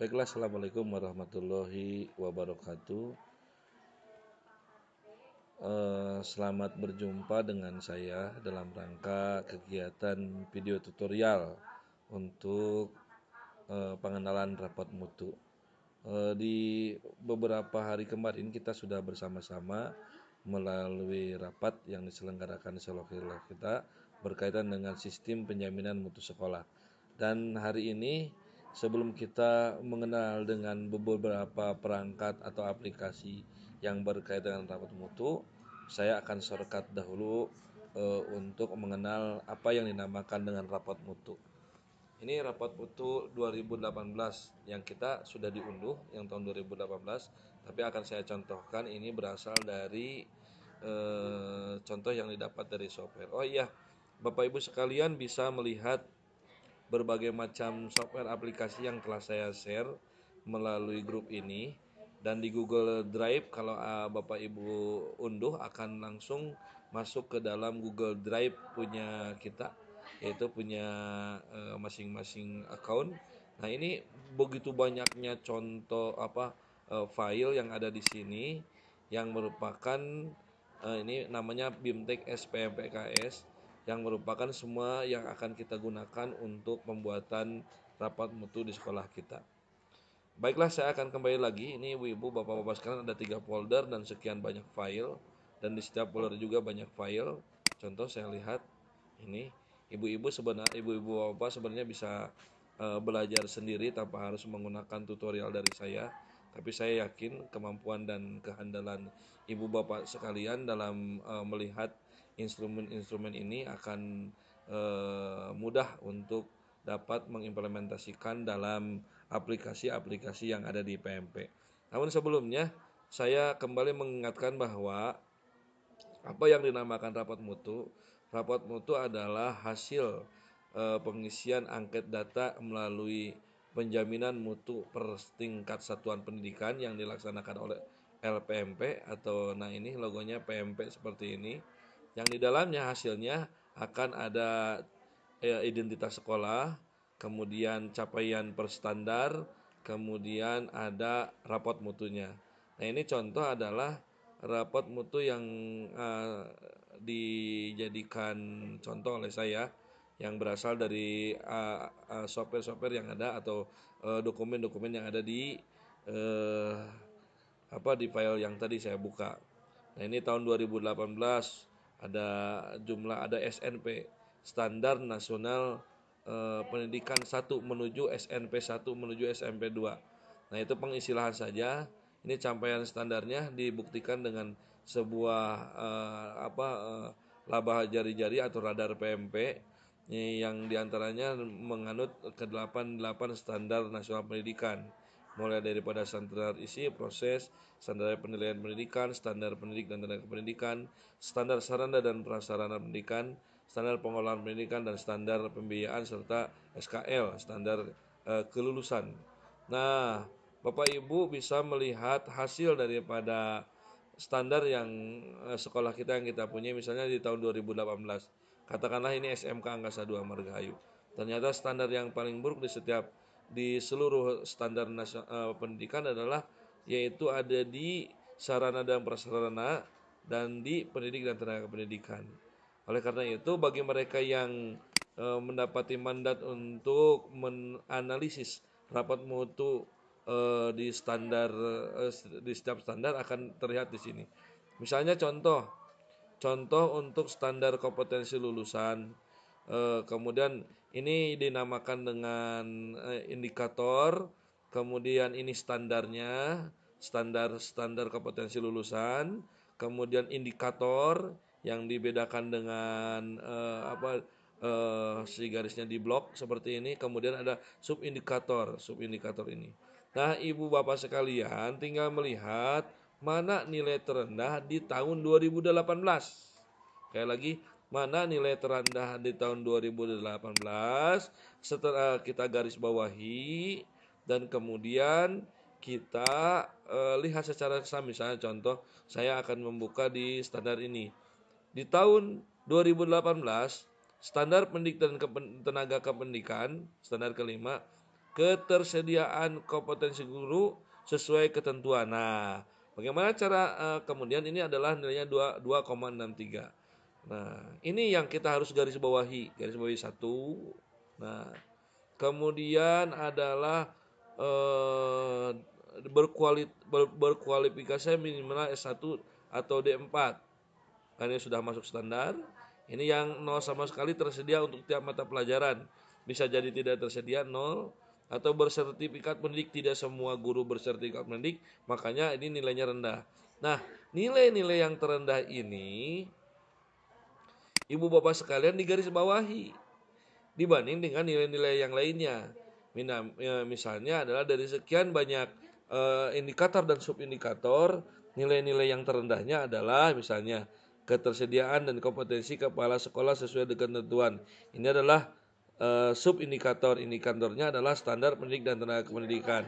Baiklah, Assalamualaikum warahmatullahi wabarakatuh. Selamat berjumpa dengan saya dalam rangka kegiatan video tutorial untuk pengenalan rapot mutu. Di beberapa hari kemarin kita sudah bersama-sama melalui rapat yang diselenggarakan di Solokhila kita berkaitan dengan sistem penjaminan mutu sekolah. Dan hari ini sebelum kita mengenal dengan beberapa perangkat atau aplikasi yang berkaitan dengan rapat mutu, saya akan shortcut dahulu untuk mengenal apa yang dinamakan dengan rapat mutu. Ini rapat mutu 2018 yang kita sudah diunduh yang tahun 2018, tapi akan saya contohkan ini berasal dari contoh yang didapat dari software. Oh iya, Bapak Ibu sekalian bisa melihat berbagai macam software aplikasi yang telah saya share melalui grup ini, dan di Google Drive kalau Bapak Ibu unduh akan langsung masuk ke dalam Google Drive punya kita, yaitu punya masing-masing account. Nah, ini begitu banyaknya contoh file yang ada di sini yang merupakan ini namanya BIMTEK SPMPKS, yang merupakan semua yang akan kita gunakan untuk pembuatan rapat mutu di sekolah kita. Baiklah, saya akan kembali lagi. Ini ibu-ibu, bapak-bapak sekalian, ada 3 folder dan sekian banyak file, dan di setiap folder juga banyak file. Contoh saya lihat ini, ibu-ibu bapak sebenarnya bisa belajar sendiri tanpa harus menggunakan tutorial dari saya. Tapi saya yakin kemampuan dan kehandalan ibu bapak sekalian dalam melihat instrumen-instrumen ini akan mudah untuk dapat mengimplementasikan dalam aplikasi-aplikasi yang ada di PMP. Namun sebelumnya, saya kembali mengingatkan bahwa apa yang dinamakan rapat mutu. Rapat mutu adalah hasil pengisian angket data melalui penjaminan mutu per tingkat satuan pendidikan yang dilaksanakan oleh LPMP, atau nah ini logonya PMP seperti ini, yang di dalamnya hasilnya akan ada identitas sekolah, kemudian capaian per standar, kemudian ada rapot mutunya. Nah, ini contoh adalah rapot mutu yang dijadikan contoh oleh saya, yang berasal dari software-software yang ada atau dokumen-dokumen yang ada di uh, di file yang tadi saya buka. Nah, ini tahun 2018 ada SNP, Standar Nasional Pendidikan 1 menuju SNP 1 menuju SMP 2. Nah, itu pengisilahan saja. Ini capaian standarnya dibuktikan dengan sebuah laba jari-jari atau radar PMP yang diantaranya menganut ke-88 standar nasional pendidikan, mulai daripada standar isi proses, standar penilaian pendidikan, standar pendidik dan tenaga pendidikan, standar sarana dan prasarana pendidikan, standar pengolahan pendidikan, dan standar pembiayaan, serta SKL, standar kelulusan. Nah, Bapak Ibu bisa melihat hasil daripada standar yang sekolah kita yang kita punya, misalnya di tahun 2018. Katakanlah ini SMK Angkasa 2 Margahayu. Ternyata standar yang paling buruk di seluruh standar pendidikan adalah yaitu ada di sarana dan prasarana dan di pendidik dan tenaga pendidikan. Oleh karena itu, bagi mereka yang mendapati mandat untuk menganalisis rapat mutu di setiap standar akan terlihat di sini. Misalnya contoh untuk standar kompetensi lulusan. Kemudian ini dinamakan dengan indikator, kemudian ini standarnya, standar kompetensi lulusan, kemudian indikator yang dibedakan dengan si garisnya di blok seperti ini, kemudian ada subindikator ini. Nah, ibu bapak sekalian tinggal melihat mana nilai terendah di tahun 2018. Sekali lagi, mana nilai terendah di tahun 2018, setelah kita garis bawahi, dan kemudian kita lihat secara sama. Misalnya contoh, saya akan membuka di standar ini. Di tahun 2018, standar pendidik dan tenaga kependidikan, standar kelima, ketersediaan kompetensi guru sesuai ketentuan. Nah, bagaimana cara kemudian ini adalah nilainya 2,63. Nah, ini yang kita harus garis bawahi satu. Nah, kemudian adalah eh, berkualifikasi minimal S1 atau D4. Karena ini sudah masuk standar. Ini yang nol sama sekali tersedia untuk tiap mata pelajaran. Bisa jadi tidak tersedia nol atau bersertifikat pendidik, tidak semua guru bersertifikat pendidik, makanya ini nilainya rendah. Nah, nilai-nilai yang terendah ini Ibu Bapak sekalian digarisbawahi dibanding dengan nilai-nilai yang lainnya. Misalnya adalah dari sekian banyak indikator dan subindikator, nilai-nilai yang terendahnya adalah misalnya ketersediaan dan kompetensi kepala sekolah sesuai dengan ketentuan. Ini adalah subindikator, indikatornya adalah standar pendidik dan tenaga kependidikan.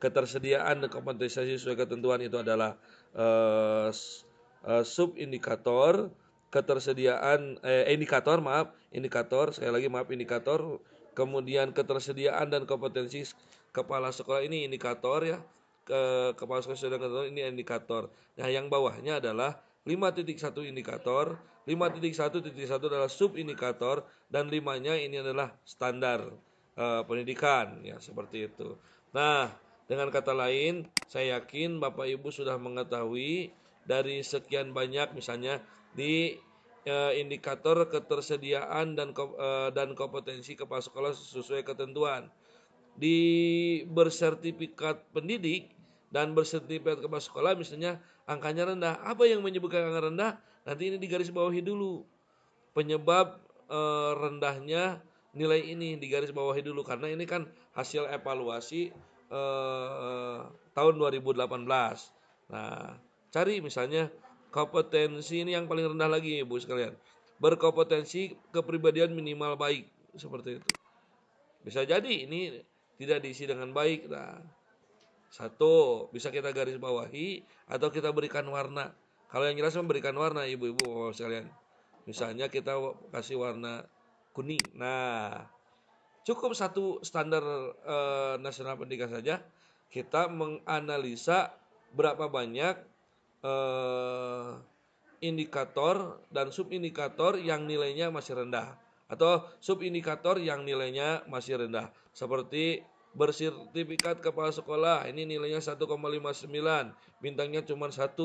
Ketersediaan dan kompetensi sesuai ketentuan itu adalah subindikator. Ketersediaan indikator, kemudian ketersediaan dan kompetensi kepala sekolah ini indikator ya, kepala sekolah sesuai dengan ketentuan ini indikator. Nah, yang bawahnya adalah 5.1 indikator, 5.1.1 adalah subindikator, dan 5-nya ini adalah standar pendidikan ya, seperti itu. Nah, dengan kata lain, saya yakin Bapak Ibu sudah mengetahui dari sekian banyak misalnya di indikator ketersediaan dan kompetensi kepala sekolah sesuai ketentuan. Di bersertifikat pendidik dan bersertifikat kepala sekolah misalnya angkanya rendah. Apa yang menyebabkan angka rendah? Nanti ini digarisbawahi dulu. Penyebab rendahnya nilai ini digarisbawahi dulu, karena ini kan hasil evaluasi tahun 2018. Nah, cari misalnya kompetensi ini yang paling rendah lagi, Ibu sekalian. Berkompetensi kepribadian minimal baik, seperti itu. Bisa jadi ini tidak diisi dengan baik. Nah, satu bisa kita garis bawahi atau kita berikan warna. Kalau yang jelas memberikan warna, ibu-ibu sekalian. Misalnya kita kasih warna kuning. Nah, cukup satu standar nasional pendidikan saja kita menganalisa berapa banyak indikator dan subindikator yang nilainya masih rendah, atau subindikator yang nilainya masih rendah, seperti bersertifikat kepala sekolah ini nilainya 1,59, bintangnya cuma 1,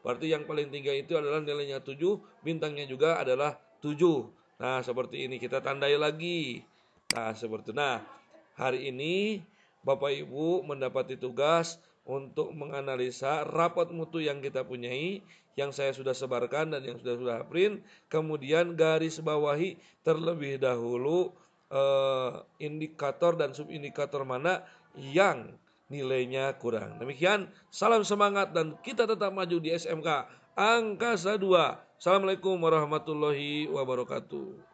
berarti yang paling tinggi itu adalah nilainya 7, bintangnya juga adalah 7. Nah, seperti ini kita tandai lagi. Nah, seperti itu. Nah, hari ini Bapak Ibu mendapati tugas untuk menganalisa rapat mutu yang kita punyai, yang saya sudah sebarkan dan yang sudah print, kemudian garis bawahi terlebih dahulu indikator dan subindikator mana yang nilainya kurang. Demikian, salam semangat dan kita tetap maju di SMK Angkasa 2. Assalamualaikum warahmatullahi wabarakatuh.